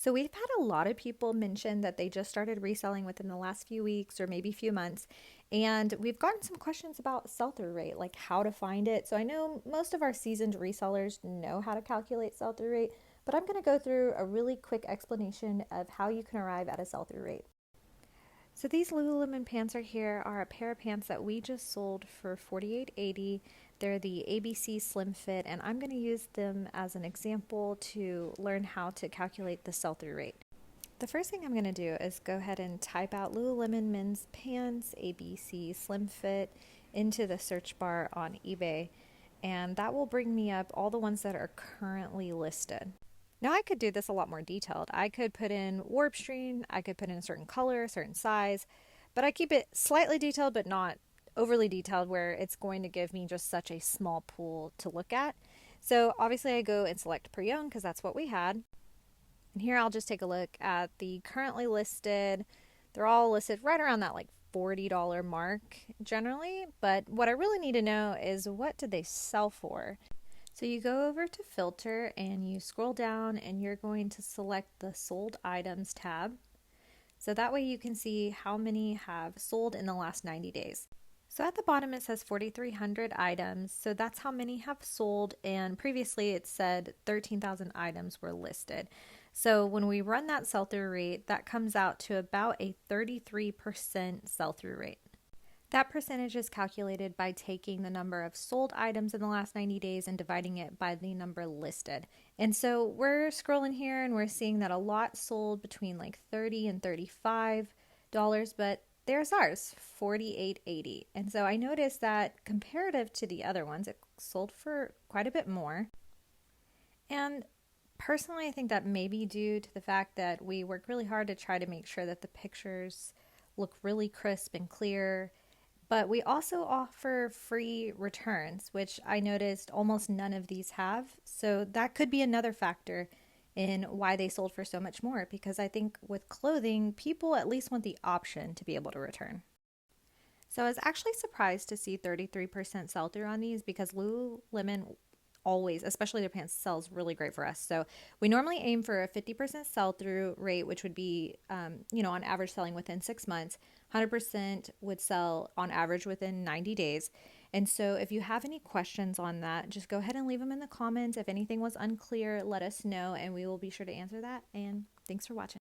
So we've had a lot of people mention that they just started reselling within the last few weeks or maybe few months. And we've gotten some questions about sell-through rate, like how to find it. So I know most of our seasoned resellers know how to calculate sell-through rate, but I'm going to go through a really quick explanation of how you can arrive at a sell-through rate. So these Lululemon pants are here are a pair of pants that we just sold for $48.80. They're the ABC Slim Fit, and I'm going to use them as an example to learn how to calculate the sell-through rate. The first thing I'm going to do is go ahead and type out Lululemon men's pants ABC Slim Fit into the search bar on eBay, and that will bring me up all the ones that are currently listed. Now I could do this a lot more detailed. I could put in warp string, I could put in a certain color, a certain size, but I keep it slightly detailed but not overly detailed where it's going to give me just such a small pool to look at. So obviously I go and select pre-owned because that's what we had. And here I'll just take a look at the currently listed. They're all listed right around that like $40 mark generally, but what I really need to know is what did they sell for? So you go over to filter and you scroll down and you're going to select the sold items tab. So that way you can see how many have sold in the last 90 days. So at the bottom it says 4,300 items. So that's how many have sold, and previously it said 13,000 items were listed. So when we run that sell-through rate, that comes out to about a 33% sell-through rate. That percentage is calculated by taking the number of sold items in the last 90 days and dividing it by the number listed. And so we're scrolling here and we're seeing that a lot sold between like $30 and $35, but there's ours, $48.80. And so I noticed that comparative to the other ones, it sold for quite a bit more. And personally, I think that may be due to the fact that we work really hard to try to make sure that the pictures look really crisp and clear. But we also offer free returns, which I noticed almost none of these have. So that could be another factor in why they sold for so much more, because I think with clothing, people at least want the option to be able to return. So I was actually surprised to see 33% sell through on these because Lululemon always, especially their pants, sells really great for us. So we normally aim for a 50% sell through rate, which would be, on average selling within 6 months. 100% would sell on average within 90 days. And so if you have any questions on that, just go ahead and leave them in the comments. If anything was unclear, let us know and we will be sure to answer that. And thanks for watching.